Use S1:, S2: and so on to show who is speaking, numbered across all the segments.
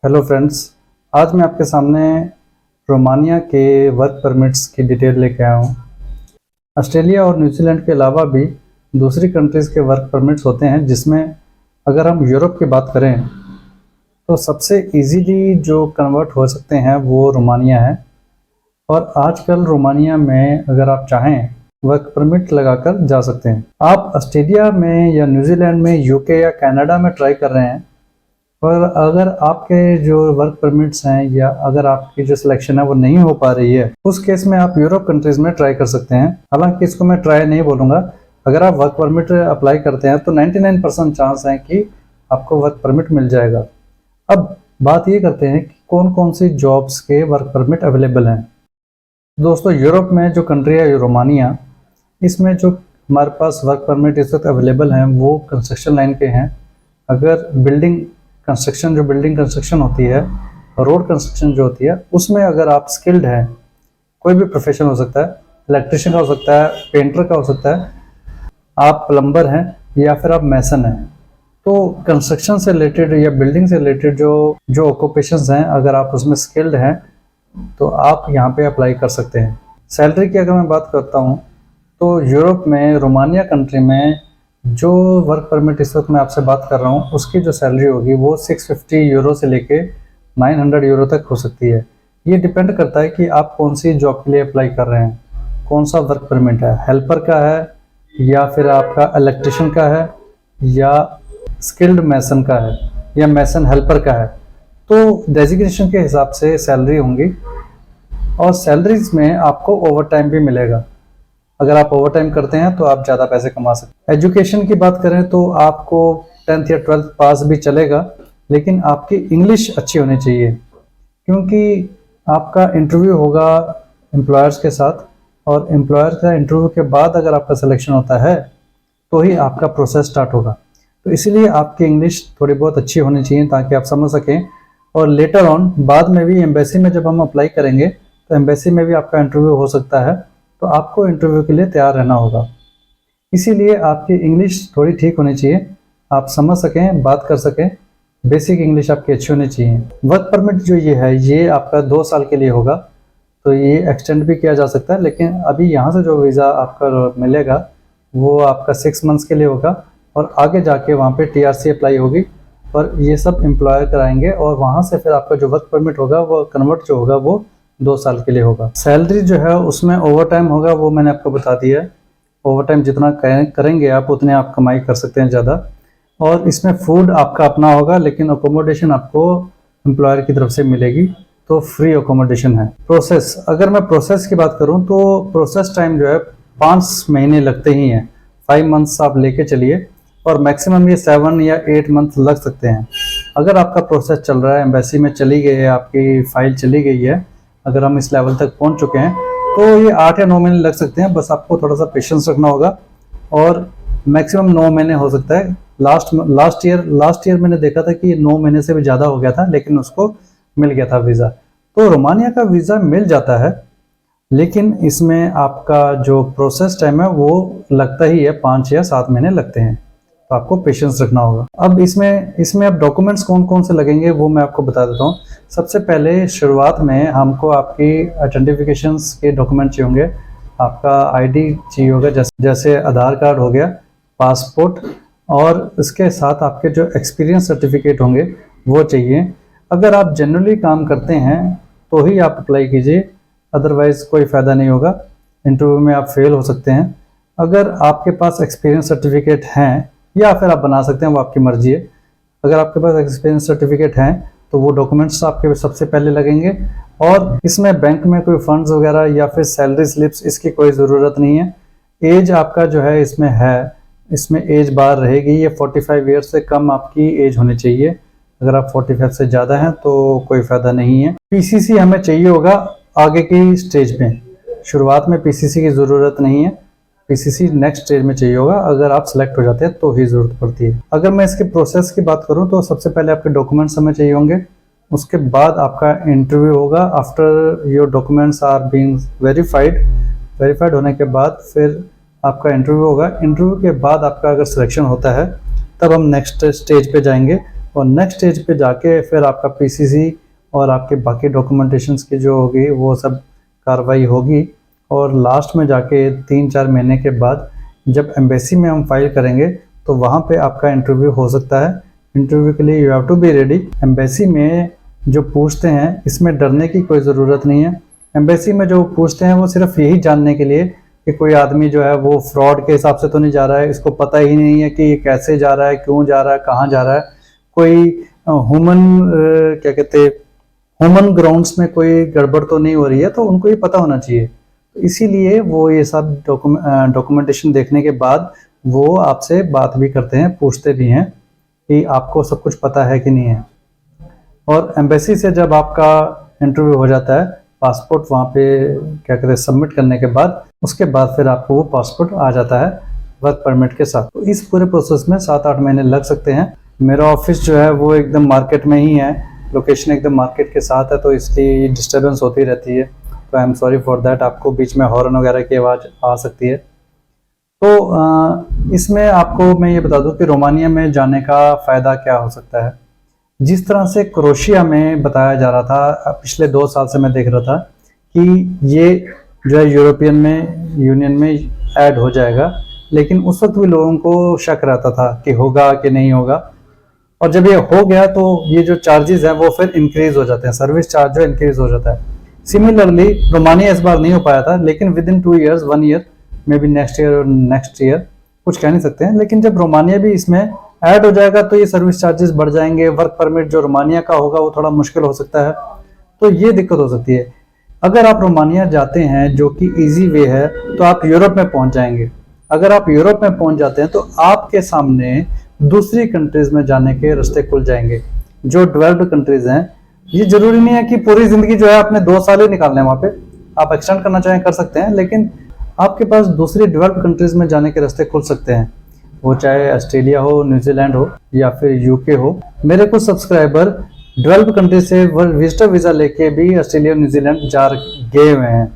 S1: Hello friends, आज मैं आपके सामने रोमानिया के वर्क परमिट्स की डिटेल लेके आया हूँ। ऑस्ट्रेलिया और न्यूजीलैंड के अलावा भी दूसरी कंट्रीज़ के वर्क परमिट्स होते हैं, जिसमें अगर हम यूरोप की बात करें तो सबसे इजीली जो कन्वर्ट हो सकते हैं वो रोमानिया है। और आजकल रोमानिया में अगर आप चाहें वर्क परमिट लगाकर जा सकते हैं। आप ऑस्ट्रेलिया में या न्यूजीलैंड में, यूके या कनाडा में ट्राई कर रहे हैं, पर अगर आपके जो वर्क परमिट्स हैं या अगर आपकी जो सिलेक्शन है वो नहीं हो पा रही है, उस केस में आप यूरोप कंट्रीज में ट्राई कर सकते हैं। हालांकि इसको मैं ट्राई नहीं बोलूँगा। अगर आप वर्क परमिट अप्लाई करते हैं तो 99% चांस है कि आपको वर्क परमिट मिल जाएगा। अब बात ये करते हैं कि कौन कौन सी जॉब्स के वर्क परमिट अवेलेबल हैं। दोस्तों, यूरोप में जो कंट्री है रोमानिया, इसमें जो हमारे पास वर्क परमिट इस वक्त अवेलेबल हैं वो कंस्ट्रक्शन लाइन के हैं। अगर बिल्डिंग कंस्ट्रक्शन होती है, रोड कंस्ट्रक्शन जो होती है, उसमें अगर आप स्किल्ड हैं, कोई भी प्रोफेशन हो सकता है, इलेक्ट्रिशियन का हो सकता है, पेंटर का हो सकता है, आप प्लम्बर हैं या फिर आप मैसन हैं, तो कंस्ट्रक्शन से रिलेटेड या बिल्डिंग से रिलेटेड जो ऑक्यूपेशंस हैं, अगर आप उसमें स्किल्ड हैं तो आप यहाँ पे अप्लाई कर सकते हैं। सैलरी की अगर मैं बात करता हूँ तो यूरोप में, रोमानिया कंट्री में जो वर्क परमिट इस वक्त मैं आपसे बात कर रहा हूँ, उसकी जो सैलरी होगी वो 650 यूरो से लेके 900 यूरो तक हो सकती है। ये डिपेंड करता है कि आप कौन सी जॉब के लिए अप्लाई कर रहे हैं, कौन सा वर्क परमिट है, हेल्पर का है या फिर आपका इलेक्ट्रिशियन का है या स्किल्ड मैसन का है या मैसन हेल्पर का है। तो डेजिग्नेशन के हिसाब से सैलरी होंगी और सैलरीज में आपको ओवर टाइम भी मिलेगा। अगर आप ओवर टाइम करते हैं तो आप ज़्यादा पैसे कमा सकते हैं। एजुकेशन की बात करें तो आपको 10th या 12th पास भी चलेगा, लेकिन आपकी इंग्लिश अच्छी होनी चाहिए, क्योंकि आपका इंटरव्यू होगा एम्प्लॉयर्स के साथ और एम्प्लॉयर का इंटरव्यू के बाद अगर आपका सिलेक्शन होता है तो ही आपका प्रोसेस स्टार्ट होगा। तो इसीलिए आपकी इंग्लिश थोड़ी बहुत अच्छी होनी चाहिए ताकि आप समझ सकें। और लेटर ऑन बाद में भी एम्बेसी में जब हम अप्लाई करेंगे तो एम्बेसी में भी आपका इंटरव्यू हो सकता है, तो आपको इंटरव्यू के लिए तैयार रहना होगा। इसीलिए आपकी इंग्लिश थोड़ी ठीक होनी चाहिए, आप समझ सकें, बात कर सकें, बेसिक इंग्लिश आपकी अच्छी होनी चाहिए। वर्क परमिट जो ये है ये आपका 2 साल के लिए होगा, तो ये एक्सटेंड भी किया जा सकता है, लेकिन अभी यहाँ से जो वीज़ा आपका मिलेगा वो आपका 6 मंथ्स के लिए होगा और आगे जाके वहाँ पे TRC अप्लाई होगी और ये सब एम्प्लॉयर कराएंगे और वहाँ से फिर आपका जो वर्क परमिट होगा वो कन्वर्ट जो होगा वो 2 साल के लिए होगा। सैलरी जो है उसमें ओवर टाइम होगा, वो मैंने आपको बता दिया है। ओवर टाइम जितना करेंगे आप उतने आप कमाई कर सकते हैं ज़्यादा। और इसमें फूड आपका अपना होगा, लेकिन अकोमोडेशन आपको एम्प्लॉयर की तरफ से मिलेगी, तो फ्री अकोमोडेशन है। प्रोसेस, अगर मैं प्रोसेस की बात करूं तो प्रोसेस टाइम जो है 5 महीने लगते ही हैं। 5 मंथ्स आप लेके चलिए और मैक्सिमम ये 7 या 8 मंथ लग सकते हैं। अगर आपका प्रोसेस चल रहा है, एम्बेसी में चली गई है, आपकी फाइल चली गई है, अगर हम इस लेवल तक पहुंच चुके हैं तो ये 8 या 9 महीने लग सकते हैं। बस आपको थोड़ा सा पेशेंस रखना होगा और मैक्सिमम 9 महीने हो सकता है। लास्ट ईयर मैंने देखा था कि 9 महीने से भी ज़्यादा हो गया था, लेकिन उसको मिल गया था वीज़ा। तो रोमानिया का वीज़ा मिल जाता है, लेकिन इसमें आपका जो प्रोसेस टाइम है वो लगता ही है, 5 या 7 महीने लगते हैं, तो आपको पेशेंस रखना होगा। अब इसमें अब डॉक्यूमेंट्स कौन कौन से लगेंगे वो मैं आपको बता देता हूँ। सबसे पहले शुरुआत में हमको आपकी आइडेंटिफिकेशंस के डॉक्यूमेंट चाहिए होंगे। आपका ID चाहिए होगा, जैसे आधार कार्ड हो गया, पासपोर्ट, और इसके साथ आपके जो एक्सपीरियंस सर्टिफिकेट होंगे वो चाहिए। अगर आप जनरली काम करते हैं तो ही आप अप्लाई कीजिए, अदरवाइज़ कोई फ़ायदा नहीं होगा, इंटरव्यू में आप फेल हो सकते हैं। अगर आपके पास एक्सपीरियंस सर्टिफिकेट हैं या फिर आप बना सकते हैं, वो आपकी मर्जी है। अगर आपके पास एक्सपीरियंस सर्टिफिकेट हैं तो वो डॉक्यूमेंट्स आपके सबसे पहले लगेंगे। और इसमें बैंक में कोई फंड्स वगैरह या फिर सैलरी स्लिप्स, इसकी कोई ज़रूरत नहीं है। एज आपका जो है इसमें एज बार रहेगी, ये 45 ईयर्स से कम आपकी एज होनी चाहिए। अगर आप 45 से ज़्यादा हैं तो कोई फ़ायदा नहीं है। PCC हमें चाहिए होगा आगे की स्टेज में, शुरुआत में PCC की ज़रूरत नहीं है। PCC नेक्स्ट स्टेज में चाहिए होगा, अगर आप सेलेक्ट हो जाते हैं तो ही ज़रूरत पड़ती है। अगर मैं इसके प्रोसेस की बात करूं तो सबसे पहले आपके डॉक्यूमेंट्स हमें चाहिए होंगे, उसके बाद आपका इंटरव्यू होगा। After your documents are being verified होने के बाद फिर आपका इंटरव्यू होगा। इंटरव्यू के बाद आपका अगर सिलेक्शन होता है तब हम नेक्स्ट स्टेज पे जाएंगे, और नेक्स्ट स्टेज पे जाके फिर आपका पीसीसी और आपके बाकी डॉक्यूमेंटेशंस की जो होगी वो सब कार्रवाई होगी, और लास्ट में जाके 3-4 महीने के बाद जब एम्बेसी में हम फाइल करेंगे तो वहाँ पे आपका इंटरव्यू हो सकता है। इंटरव्यू के लिए you have to be ready. Embassy में जो पूछते हैं इसमें डरने की कोई ज़रूरत नहीं है। एम्बेसी में जो पूछते हैं वो सिर्फ यही जानने के लिए कि कोई आदमी जो है वो फ्रॉड के हिसाब से तो नहीं जा रहा है, इसको पता ही नहीं है कि ये कैसे जा रहा है, क्यों जा रहा है, कहाँ जा रहा है, कोई क्या कहते हैं ह्यूमन ग्राउंड्स में कोई गड़बड़ तो नहीं हो रही है, तो उनको ये पता होना चाहिए। तो इसीलिए वो ये सब डॉक्यूमेंटेशन देखने के बाद वो आपसे बात भी करते हैं, पूछते भी हैं कि आपको सब कुछ पता है कि नहीं है। और एम्बेसी से जब आपका इंटरव्यू हो जाता है, पासपोर्ट वहाँ पे क्या कहते हैं सबमिट करने के बाद, उसके बाद फिर आपको वो पासपोर्ट आ जाता है वर्क परमिट के साथ। तो इस पूरे प्रोसेस में 7-8 महीने लग सकते हैं। मेरा ऑफिस जो है वो एकदम मार्केट में ही है, लोकेशन एकदम मार्केट के साथ है, तो इसलिए डिस्टर्बेंस होती रहती है। तो I am sorry for that, आपको बीच में हॉर्न वगैरह की आवाज़ आ सकती है। तो इसमें आपको मैं ये बता दूं कि रोमानिया में जाने का फ़ायदा क्या हो सकता है। जिस तरह से क्रोशिया में बताया जा रहा था, पिछले 2 साल से मैं देख रहा था कि ये जो है यूरोपियन में यूनियन में ऐड हो जाएगा, लेकिन उस वक्त भी लोगों को शक रहता था कि होगा कि नहीं होगा। और जब ये हो गया तो ये जो चार्जेस हैं वो फिर इंक्रीज हो जाते हैं, सर्विस चार्ज जो इंक्रीज हो जाता है। सिमिलरली रोमानिया इस बार नहीं हो पाया था, लेकिन with in 2 years, 1 year, may be next year और नेक्स्ट ईयर, कुछ कह नहीं सकते हैं, लेकिन जब रोमानिया भी इसमें ऐड हो जाएगा तो ये सर्विस चार्जेस बढ़ जाएंगे। वर्क परमिट जो रोमानिया का होगा वो थोड़ा मुश्किल हो सकता है, तो ये दिक्कत हो सकती है। अगर आप रोमानिया जाते हैं जो कि इजी वे है तो आप यूरोप में पहुंच जाएंगे। अगर आप यूरोप में पहुंच जाते हैं तो आपके सामने दूसरी कंट्रीज में जाने के रास्ते खुल जाएंगे जो डेवलप्ड कंट्रीज हैं। ये जरूरी नहीं है कि पूरी जिंदगी जो है आपने 2 साल ही निकालने हैं वहां पे, आप एक्सटेंड करना चाहें कर सकते हैं, लेकिन आपके पास दूसरी डेवलप्ड कंट्रीज में जाने के रास्ते खुल सकते हैं, वो चाहे ऑस्ट्रेलिया हो, न्यूजीलैंड हो या फिर यूके हो। मेरे कुछ सब्सक्राइबर डेवलप्ड कंट्री से विजिटर वीजा लेके भी ऑस्ट्रेलिया और न्यूजीलैंड जा गए हुए हैं।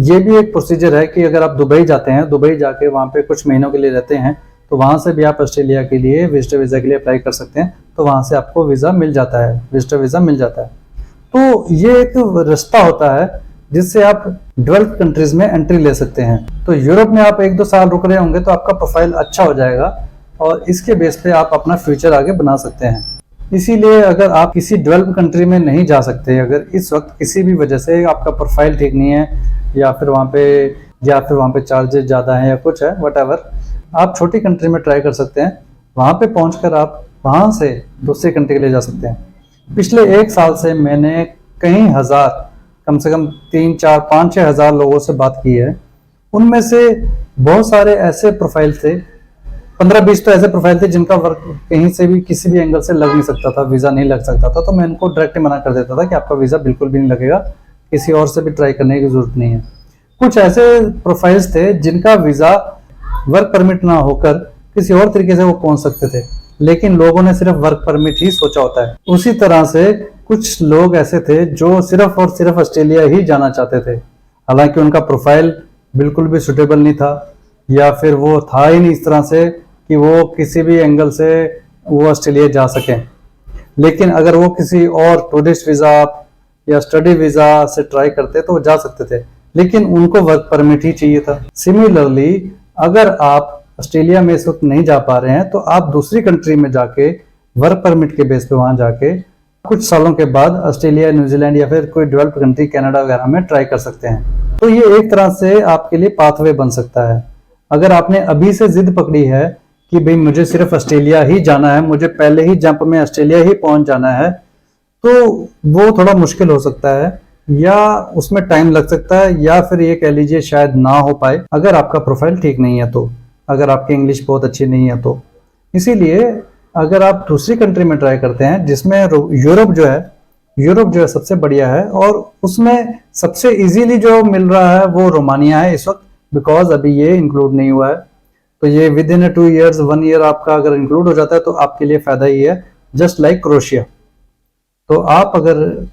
S1: ये भी एक प्रोसीजर है कि अगर आप दुबई जाते हैं, दुबई जाके वहाँ पे कुछ महीनों के लिए रहते हैं, तो वहाँ से भी आप ऑस्ट्रेलिया के लिए विजिटर वीज़ा के लिए अप्लाई कर सकते हैं, तो वहाँ से आपको वीज़ा मिल जाता है, विजिटर वीज़ा मिल जाता है। तो ये एक रास्ता होता है जिससे आप डेवलप्ड कंट्रीज में एंट्री ले सकते हैं। तो यूरोप में आप 1-2 साल रुक रहे होंगे तो आपका प्रोफाइल अच्छा हो जाएगा और इसके बेस पे आप अपना फ्यूचर आगे बना सकते हैं। इसीलिए अगर आप किसी डेवलप्ड कंट्री में नहीं जा सकते, अगर इस वक्त किसी भी वजह से आपका प्रोफाइल ठीक नहीं है या फिर वहाँ पे चार्जेस ज़्यादा हैं या कुछ है, व्हाटएवर, आप छोटी कंट्री में ट्राई कर सकते हैं। वहाँ पे पहुँचकर आप वहाँ से दूसरी कंट्री के लिए जा सकते हैं। पिछले 1 साल से मैंने कई हजार, कम से कम 3-4-5-6 हज़ार लोगों से बात की है। उनमें से बहुत सारे ऐसे प्रोफाइल थे, 15-20 तो ऐसे प्रोफाइल थे जिनका वर्क कहीं से भी किसी भी एंगल से लग नहीं सकता था, वीज़ा नहीं लग सकता था, तो मैं इनको डायरेक्ट मना कर देता था कि आपका वीज़ा बिल्कुल भी नहीं लगेगा, किसी और से भी ट्राई करने की जरूरत नहीं है। कुछ ऐसे प्रोफाइल्स थे जिनका वीज़ा वर्क परमिट ना होकर किसी और तरीके से वो पहुंच सकते थे, लेकिन लोगों ने सिर्फ वर्क परमिट ही सोचा होता है। उसी तरह से कुछ लोग ऐसे थे जो सिर्फ और सिर्फ ऑस्ट्रेलिया ही जाना चाहते थे, हालांकि उनका प्रोफाइल बिल्कुल भी सुटेबल नहीं था या फिर वो था ही नहीं इस तरह से कि वो किसी भी एंगल से वो ऑस्ट्रेलिया जा सकें। लेकिन अगर वो किसी और टूरिस्ट वीज़ा या स्टडी वीज़ा से ट्राई करते तो वो जा सकते थे, लेकिन उनको वर्क परमिट ही चाहिए था। सिमिलरली अगर आप ऑस्ट्रेलिया में इस वक्त नहीं जा पा रहे हैं तो आप दूसरी कंट्री में जाके वर्क परमिट के बेस पे वहां जाके कुछ सालों के बाद ऑस्ट्रेलिया, न्यूजीलैंड या फिर कोई डेवलप्ड कंट्री कनाडा वगैरह में ट्राई कर सकते हैं। तो ये एक तरह से आपके लिए पाथवे बन सकता है। अगर आपने अभी से जिद पकड़ी है कि भाई मुझे सिर्फ ऑस्ट्रेलिया ही जाना है, मुझे पहले ही जंप में ऑस्ट्रेलिया ही पहुंच जाना है, तो वो थोड़ा मुश्किल हो सकता है या उसमें टाइम लग सकता है, या फिर ये कह लीजिए शायद ना हो पाए अगर आपका प्रोफाइल ठीक नहीं है तो, अगर आपकी इंग्लिश बहुत अच्छी नहीं है तो। इसीलिए अगर आप दूसरी कंट्री में ट्राई करते हैं जिसमें यूरोप जो है सबसे बढ़िया है, और उसमें सबसे इजीली जो मिल रहा है वो रोमानिया है इस वक्त, बिकॉज अभी ये इंक्लूड नहीं हुआ है। तो ये विद इन 2 ईयर्स, 1 ईयर आपका अगर इंक्लूड हो जाता है तो आपके लिए फायदा ही है, जस्ट लाइक क्रोशिया। तो आप अगर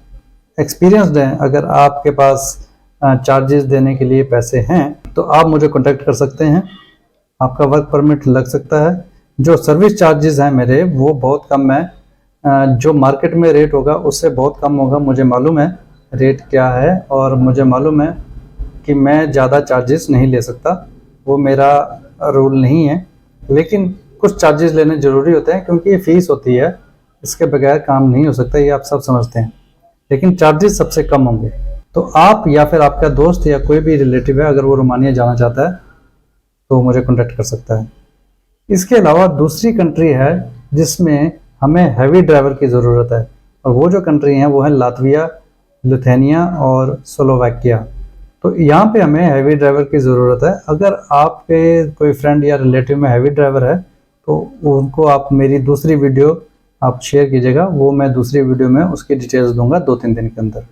S1: एक्सपीरियंसड हैं, अगर आपके पास चार्जेस देने के लिए पैसे हैं, तो आप मुझे कॉन्टेक्ट कर सकते हैं, आपका वर्क परमिट लग सकता है। जो सर्विस चार्जेस हैं मेरे वो बहुत कम है, जो मार्केट में रेट होगा उससे बहुत कम होगा। मुझे मालूम है रेट क्या है और मुझे मालूम है कि मैं ज़्यादा चार्जेस नहीं ले सकता, वो मेरा रूल नहीं है। लेकिन कुछ चार्जेस लेने ज़रूरी होते हैं क्योंकि ये फ़ीस होती है, इसके बगैर काम नहीं हो सकता, ये आप सब समझते हैं। लेकिन चार्जेस सबसे कम होंगे। तो आप या फिर आपका दोस्त या कोई भी रिलेटिव है, अगर वो रोमानिया जाना चाहता है तो मुझे कॉन्टैक्ट कर सकता है। इसके अलावा दूसरी कंट्री है जिसमें हमें हैवी ड्राइवर की ज़रूरत है, और वो जो कंट्री हैं वो है लातविया, लिथुआनिया और स्लोवाकिया। तो यहाँ पे हमें हैवी ड्राइवर की ज़रूरत है। अगर आपके कोई फ्रेंड या रिलेटिव में हैवी ड्राइवर है तो उनको आप मेरी दूसरी वीडियो आप शेयर कीजिएगा, वो मैं दूसरी वीडियो में उसकी डिटेल्स दूंगा 2-3 दिन के अंदर।